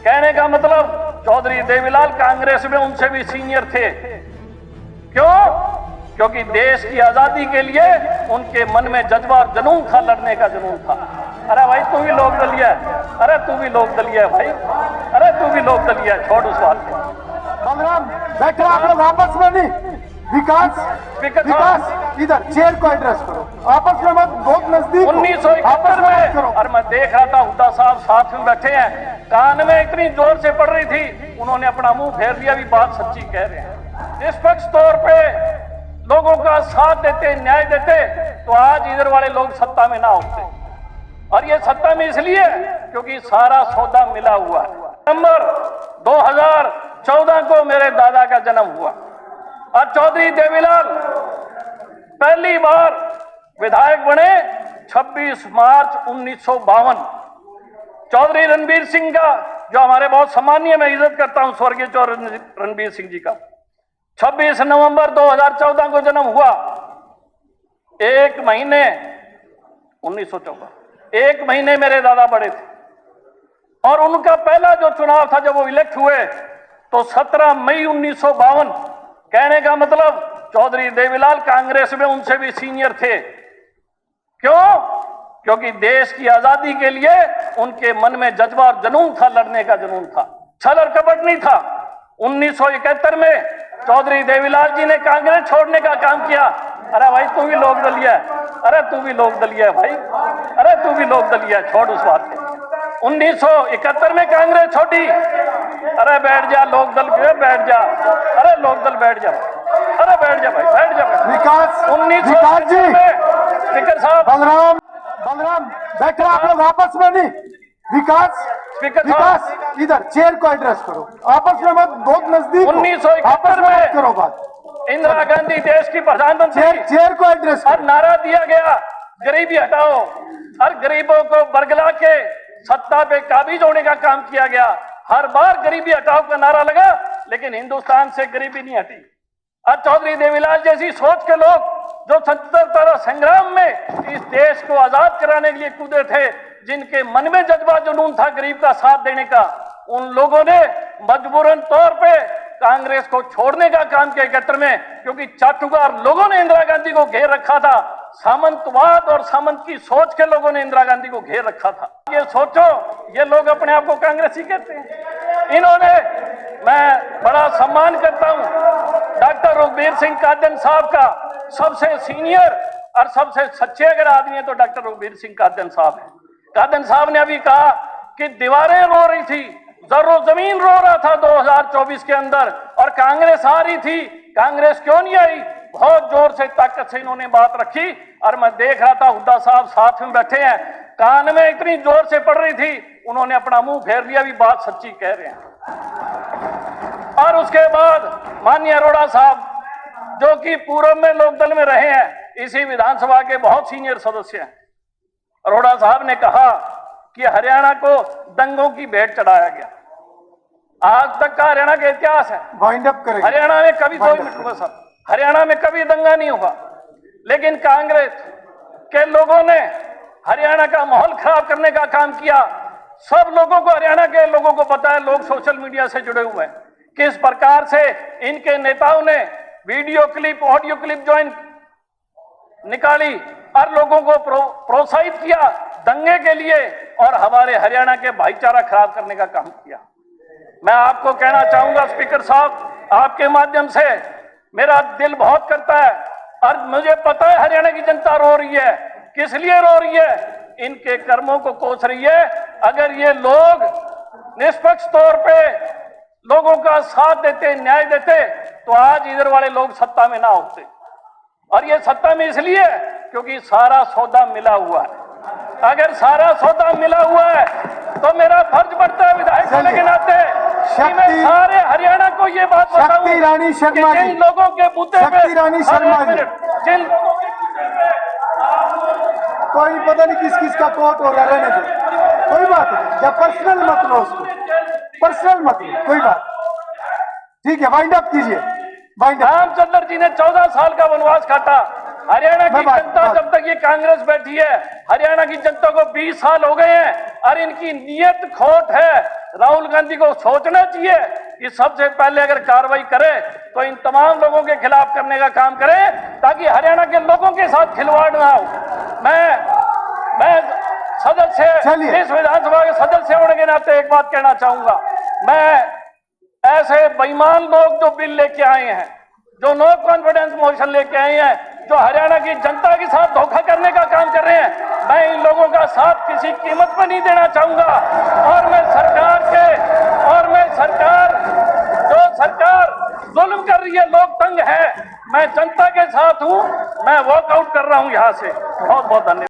कहने का मतलब चौधरी देवीलाल कांग्रेस में उनसे भी सीनियर थे। क्यों? क्योंकि देश की आजादी के लिए उनके मन में जज्बा और जुनून था, लड़ने का जुनून था। अरे भाई तू भी लोक दलीय है, अरे तू भी लोक दलीय है भाई, अरे तू भी लोक दलीय है, छोड़ उस बात को। बलराम बैठो, आप लोग आपस में नहीं। विकास इधर चेयर को एड्रेस करो, आपस में मत, बहुत नजदीक 1971 में, और मैं देख रहा था हुड्डा साहब साथ में बैठे हैं, कान में इतनी जोर से पड़ रही थी, उन्होंने अपना मुंह फेर लिया, भी बात सच्ची कह रहे हैं। निष्पक्ष तौर पे लोगों का साथ देते, न्याय देते, तो आज इधर वाले लोग सत्ता में ना होते। और ये सत्ता में इसलिए क्योंकि सारा सौदा मिला हुआ है। नवंबर 2014 को मेरे दादा का जन्म हुआ और चौधरी देवीलाल पहली बार विधायक बने 26 मार्च 1952। चौधरी रणबीर सिंह का, जो हमारे बहुत सम्मानीय, मैं इज्जत करता हूं स्वर्गीय चौधरी रणबीर सिंह जी का, 26 नवंबर 2014 को जन्म हुआ। एक महीने 1914, एक महीने मेरे दादा बड़े थे। और उनका पहला जो चुनाव था, जब वो इलेक्ट हुए, तो 17 मई 1952। कहने का मतलब चौधरी देवीलाल कांग्रेस में उनसे भी सीनियर थे। क्यों? क्योंकि देश की आजादी के लिए उनके मन में जज्बा और जुनून था, लड़ने का जुनून था, छल और कपट नहीं था। 1971 में चौधरी देवीलाल जी ने कांग्रेस छोड़ने का काम किया। अरे भाई तू भी लोक दलीय है, अरे तू भी लोक दलीय है भाई, अरे तू भी लोक दलीय है, छोड़ उस बात को। 1971 में कांग्रेस छोड़ी। अरे बैठ जा लोक दल पे, बैठ जा, अरे लोक दल बैठ जा, अरे बैठ जा भाई, बैठ जा भाई। विकास 1971 में स्पीकर साहब, बलराम बैठो, आप लोग आपस में नहीं। विकास इधर चेयर को एड्रेस करो, आपस में मत, बहुत नजदीक 1971 में करो बात। इंदिरा गांधी देश की प्रधानमंत्री, चेयर को एड्रेस और नारा दिया गया गरीबी हटाओ, और गरीबों को बरगला के सत्ता पे काबिज होने का काम किया गया। हर बार गरीबी हटाओ का नारा लगा, लेकिन हिंदुस्तान से गरीबी नहीं हटी। और चौधरी देवीलाल जैसी सोच के लोग जो 77 संग्राम में इस देश को आजाद कराने के लिए कूदे थे, जिनके मन में जज्बा जुनून था गरीब का साथ देने का, उन लोगों ने मजबूरन तौर पे कांग्रेस को छोड़ने का काम किया 71 में। क्योंकि चाटुकार लोगों ने इंदिरा गांधी को घेर रखा था, सामंतवाद और सामंत की सोच के लोगों ने इंदिरा गांधी को घेर रखा था। ये सोचो, ये लोग अपने आप को कांग्रेसी कहते हैं। इन्होंने, मैं बड़ा सम्मान करता हूं डॉक्टर रघुवीर सिंह कादन साहब का, सबसे सीनियर और सबसे सच्चे अगर आदमी है तो डॉक्टर रघुवीर सिंह कादन साहब है। कादन साहब ने अभी कहा कि दीवारें रो रही थी, जर्रो जमीन रो रहा था 2024 के अंदर, और कांग्रेस आ रही थी। कांग्रेस क्यों नहीं आई? बहुत जोर से, ताकत से इन्होंने बात रखी। और मैं देख रहा था हुड्डा साहब साथ में बैठे हैं, कान में इतनी जोर से पड़ रही थी, उन्होंने अपना मुंह फेर लिया, भी बात सच्ची कह रहे हैं। और उसके बाद माननीय अरोड़ा साहब, जो कि पूर्व में लोकदल में रहे हैं, इसी विधानसभा के बहुत सीनियर सदस्य हैं, अरोड़ा साहब ने कहा कि हरियाणा को दंगों की भेंट चढ़ाया गया। आज तक का हरियाणा का इतिहास है, वाइंड अप करें, हरियाणा में कभी, 2 मिनट रुको सर, हरियाणा में कभी दंगा नहीं हुआ। लेकिन कांग्रेस के लोगों ने हरियाणा का माहौल खराब करने का काम किया। सब लोगों को, हरियाणा के लोगों को पता है, लोग सोशल मीडिया से जुड़े हुए हैं, किस प्रकार से इनके नेताओं ने video clip, audio clip join निकाली और लोगों को प्रोत्साहित किया दंगे के लिए, और हमारे हरियाणा के भाईचारा खराब करने का काम किया। मैं आपको कहना चाहूंगा स्पीकर साहब, आपके माध्यम से मेरा दिल बहुत करता है, और मुझे पता है हरियाणा की जनता रो रही है। किस लिए रो रही है? इनके कर्मों को कोस रही है। अगर ये लोग निष्पक्ष तौर पे लोगों का साथ देते, न्याय देते, तो आज इधर वाले लोग सत्ता में ना होते। और ये सत्ता में इसलिए क्योंकि सारा सौदा मिला हुआ है। अगर सारा सौदा मिला हुआ है तो मेरा फर्ज बनता है विधायक होने के नाते कि मैं सारे हरियाणा को ये बात बताऊं कि जिन लोगों के बूते पे, जिन लोगों के बूते पे कोई पता नहीं किस किस का कोर्ट हो रहा है, रहने दो, कोई बात नहीं, जब पर्सनल मत लो उसको, पर्सनल मत लो, कोई बात ठीक है। वाइंड अप कीजिए। रामचंद्र जी ने 14 साल का वनवास काटा। हरियाणा की जनता, जब तक ये कांग्रेस बैठी है, हरियाणा की जनता को 20 साल हो गए हैं, और इनकी नीयत खोट है। राहुल गांधी को सोचना चाहिए कि सबसे पहले अगर कार्रवाई करे तो इन तमाम लोगों के खिलाफ करने का काम करें, ताकि हरियाणा के लोगों के साथ खिलवाड़ ना हो। मैं सदस्य, इस विधानसभा के सदस्य होने के नाते एक बात कहना चाहूंगा। मैं ऐसे बेईमान लोग जो बिल लेके आए हैं, जो नो कॉन्फिडेंस मोशन लेके आए हैं, जो हरियाणा की जनता के साथ धोखा करने का काम कर रहे हैं, मैं इन लोगों का साथ किसी कीमत पर नहीं देना चाहूंगा। और मैं सरकार जुल्म कर रही है, लोग तंग है, मैं जनता के साथ हूं, मैं वॉकआउट कर रहा हूं यहां से। बहुत बहुत धन्यवाद।